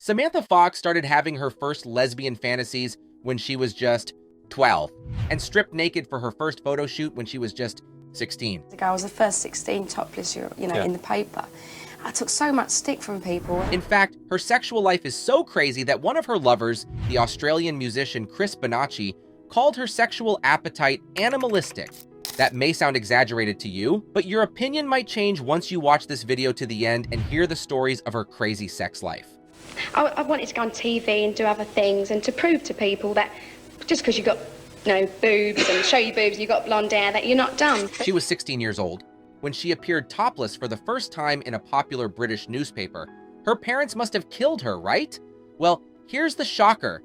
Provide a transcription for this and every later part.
Samantha Fox started having her first lesbian fantasies when she was just 12 and stripped naked for her first photo shoot when she was just 16. I was the first 16 topless, in the paper. I took so much stick from people. In fact, her sexual life is so crazy that one of her lovers, the Australian musician Cris Bonacci, called her sexual appetite animalistic. That may sound exaggerated to you, but your opinion might change once you watch this video to the end and hear the stories of her crazy sex life. I wanted to go on TV and do other things and to prove to people that just because you got, boobs and show your boobs, you got blonde hair, that you're not dumb. She was 16 years old when she appeared topless for the first time in a popular British newspaper. Her parents must have killed her, right? Well, here's the shocker.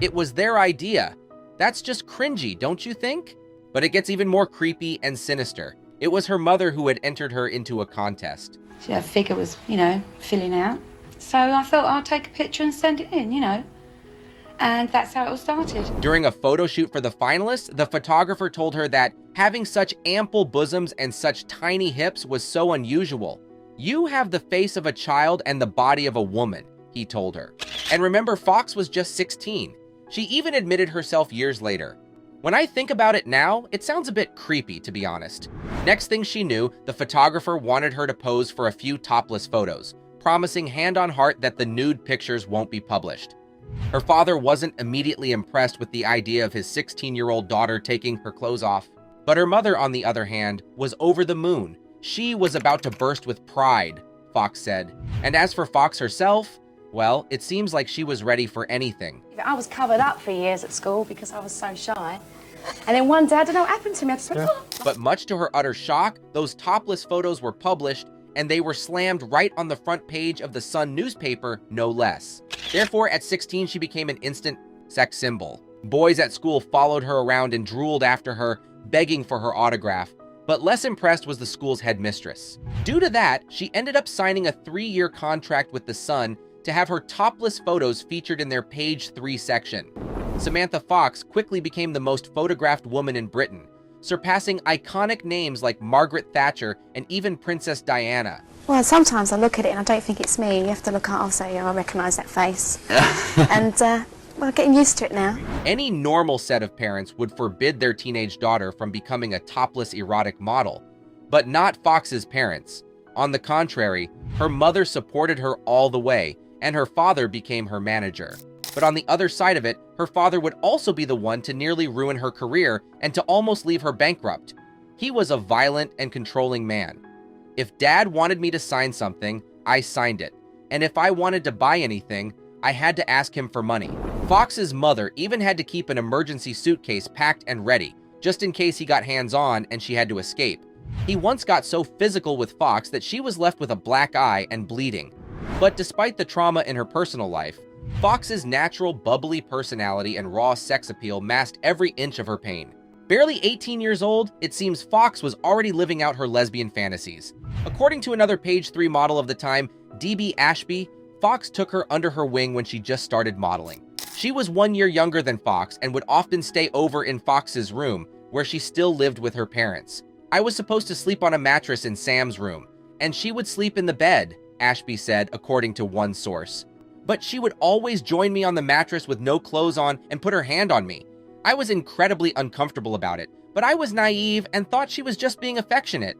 It was their idea. That's just cringy, don't you think? But it gets even more creepy and sinister. It was her mother who had entered her into a contest. Her figure was, filling out. So I thought I'd take a picture and send it in, And that's how it all started. During a photo shoot for the finalists, the photographer told her that having such ample bosoms and such tiny hips was so unusual. You have the face of a child and the body of a woman, he told her. And remember, Fox was just 16. She even admitted herself years later. When I think about it now, it sounds a bit creepy, to be honest. Next thing she knew, the photographer wanted her to pose for a few topless photos, promising hand on heart that the nude pictures won't be published. Her father wasn't immediately impressed with the idea of his 16-year-old daughter taking her clothes off. But her mother, on the other hand, was over the moon. She was about to burst with pride, Fox said. And as for Fox herself, well, it seems like she was ready for anything. I was covered up for years at school because I was so shy. And then one day, I don't know what happened to me. I just went, oh. But much to her utter shock, those topless photos were published, and they were slammed right on the front page of the Sun newspaper, no less. Therefore, at 16, she became an instant sex symbol. Boys at school followed her around and drooled after her, begging for her autograph. But less impressed was the school's headmistress. Due to that, she ended up signing a 3-year contract with the Sun to have her topless photos featured in their page 3 section. Samantha Fox quickly became the most photographed woman in Britain, surpassing iconic names like Margaret Thatcher and even Princess Diana. Well, sometimes I look at it and I don't think it's me. You have to look at it, I'll say, I recognise that face. And, getting used to it now. Any normal set of parents would forbid their teenage daughter from becoming a topless erotic model, but not Fox's parents. On the contrary, her mother supported her all the way, and her father became her manager. But on the other side of it, her father would also be the one to nearly ruin her career and to almost leave her bankrupt. He was a violent and controlling man. If Dad wanted me to sign something, I signed it. And if I wanted to buy anything, I had to ask him for money. Fox's mother even had to keep an emergency suitcase packed and ready, just in case he got hands-on and she had to escape. He once got so physical with Fox that she was left with a black eye and bleeding. But despite the trauma in her personal life, Fox's natural bubbly personality and raw sex appeal masked every inch of her pain. Barely 18 years old, it seems Fox was already living out her lesbian fantasies. According to another page 3 model of the time, D.B. Ashby, Fox took her under her wing when she just started modeling. She was 1 year younger than Fox and would often stay over in Fox's room, where she still lived with her parents. I was supposed to sleep on a mattress in Sam's room, and she would sleep in the bed, Ashby said, according to one source. But she would always join me on the mattress with no clothes on and put her hand on me. I was incredibly uncomfortable about it, but I was naive and thought she was just being affectionate.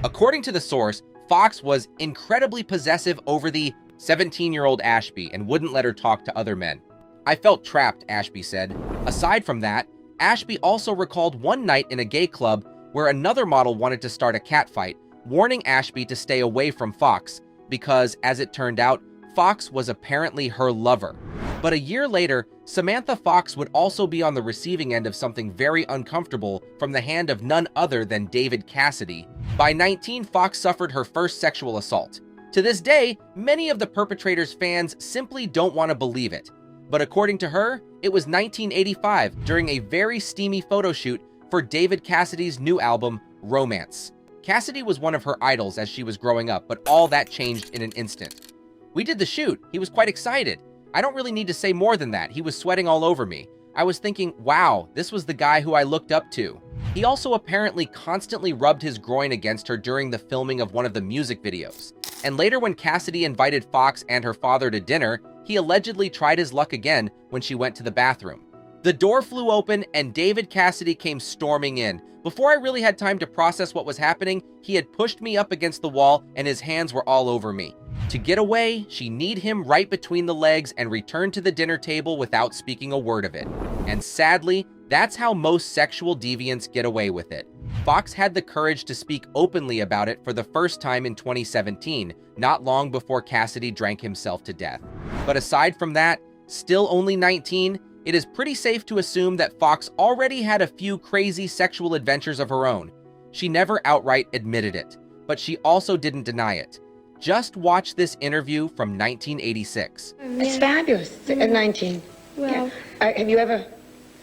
According to the source, Fox was incredibly possessive over the 17-year-old Ashby and wouldn't let her talk to other men. I felt trapped, Ashby said. Aside from that, Ashby also recalled one night in a gay club where another model wanted to start a catfight, warning Ashby to stay away from Fox because, as it turned out, Fox was apparently her lover. But a year later, Samantha Fox would also be on the receiving end of something very uncomfortable from the hand of none other than David Cassidy. By 19, Fox suffered her first sexual assault. To this day, many of the perpetrator's fans simply don't want to believe it. But according to her, it was 1985 during a very steamy photo shoot for David Cassidy's new album, Romance. Cassidy was one of her idols as she was growing up, but all that changed in an instant. We did the shoot. He was quite excited. I don't really need to say more than that. He was sweating all over me. I was thinking, wow, this was the guy who I looked up to. He also apparently constantly rubbed his groin against her during the filming of one of the music videos. And later when Cassidy invited Fox and her father to dinner, he allegedly tried his luck again when she went to the bathroom. The door flew open and David Cassidy came storming in. Before I really had time to process what was happening, he had pushed me up against the wall and his hands were all over me. To get away, she kneed him right between the legs and returned to the dinner table without speaking a word of it. And sadly, that's how most sexual deviants get away with it. Fox had the courage to speak openly about it for the first time in 2017, not long before Cassidy drank himself to death. But aside from that, still only 19, it is pretty safe to assume that Fox already had a few crazy sexual adventures of her own. She never outright admitted it, but she also didn't deny it. Just watch this interview from 1986. It's fabulous at 19. Well, Yeah. Have you ever,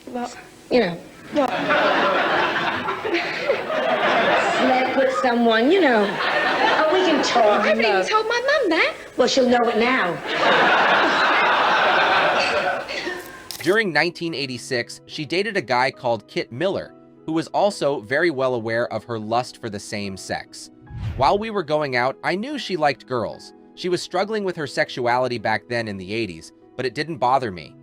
what? you know, What? slept with someone, you know? Oh, we can talk. I haven't even love. told my mum that. Well, she'll know it now. During 1986, she dated a guy called Kit Miller, who was also very well aware of her lust for the same sex. While we were going out, I knew she liked girls. She was struggling with her sexuality back then in the 80s, but it didn't bother me.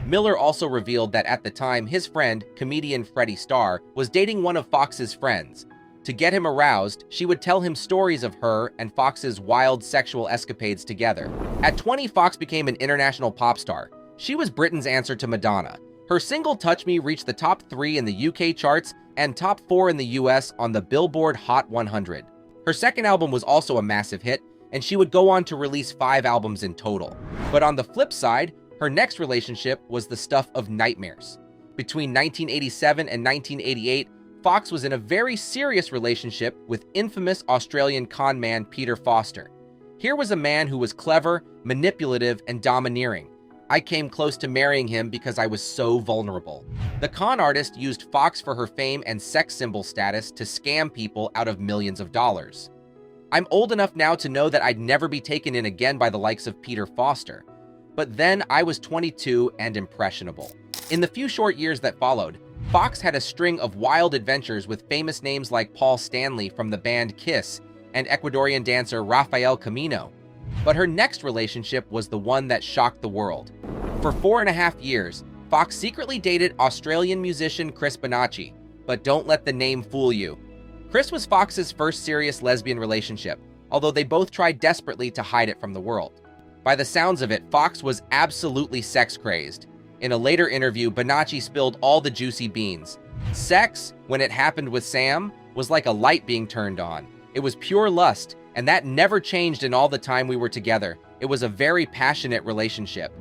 Miller also revealed that at the time, his friend, comedian Freddie Starr, was dating one of Fox's friends. To get him aroused, she would tell him stories of her and Fox's wild sexual escapades together. At 20, Fox became an international pop star. She was Britain's answer to Madonna. Her single Touch Me reached the top 3 in the UK charts and top 4 in the US on the Billboard Hot 100. Her second album was also a massive hit, and she would go on to release 5 albums in total. But on the flip side, her next relationship was the stuff of nightmares. Between 1987 and 1988, Fox was in a very serious relationship with infamous Australian con man Peter Foster. Here was a man who was clever, manipulative, and domineering. I came close to marrying him because I was so vulnerable. The con artist used Fox for her fame and sex symbol status to scam people out of millions of dollars. I'm old enough now to know that I'd never be taken in again by the likes of Peter Foster. But then I was 22 and impressionable. In the few short years that followed, Fox had a string of wild adventures with famous names like Paul Stanley from the band Kiss and Ecuadorian dancer Rafael Camino. But her next relationship was the one that shocked the world. For 4.5 years, Fox secretly dated Australian musician Cris Bonacci, but don't let the name fool you. Cris was Fox's first serious lesbian relationship, although they both tried desperately to hide it from the world. By the sounds of it, Fox was absolutely sex-crazed. In a later interview, Bonacci spilled all the juicy beans. Sex, when it happened with Sam, was like a light being turned on. It was pure lust, and that never changed in all the time we were together. It was a very passionate relationship.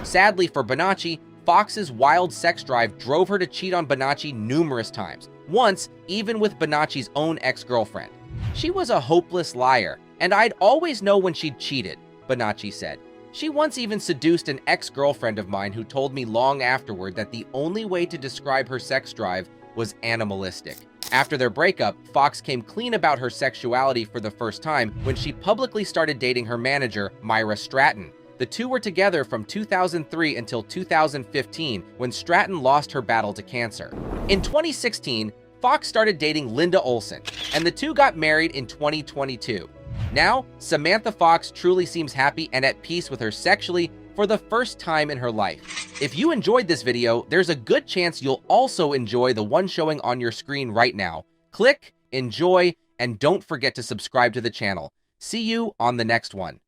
Sadly for Bonacci, Fox's wild sex drive drove her to cheat on Bonacci numerous times, once even with Bonacci's own ex-girlfriend. She was a hopeless liar, and I'd always know when she'd cheated, Bonacci said. She once even seduced an ex-girlfriend of mine who told me long afterward that the only way to describe her sex drive was animalistic. After their breakup, Fox came clean about her sexuality for the first time when she publicly started dating her manager, Myra Stratton. The two were together from 2003 until 2015, when Stratton lost her battle to cancer. In 2016, Fox started dating Linda Olson, and the two got married in 2022. Now, Samantha Fox truly seems happy and at peace with her sexually for the first time in her life. If you enjoyed this video, there's a good chance you'll also enjoy the one showing on your screen right now. Click, enjoy, and don't forget to subscribe to the channel. See you on the next one.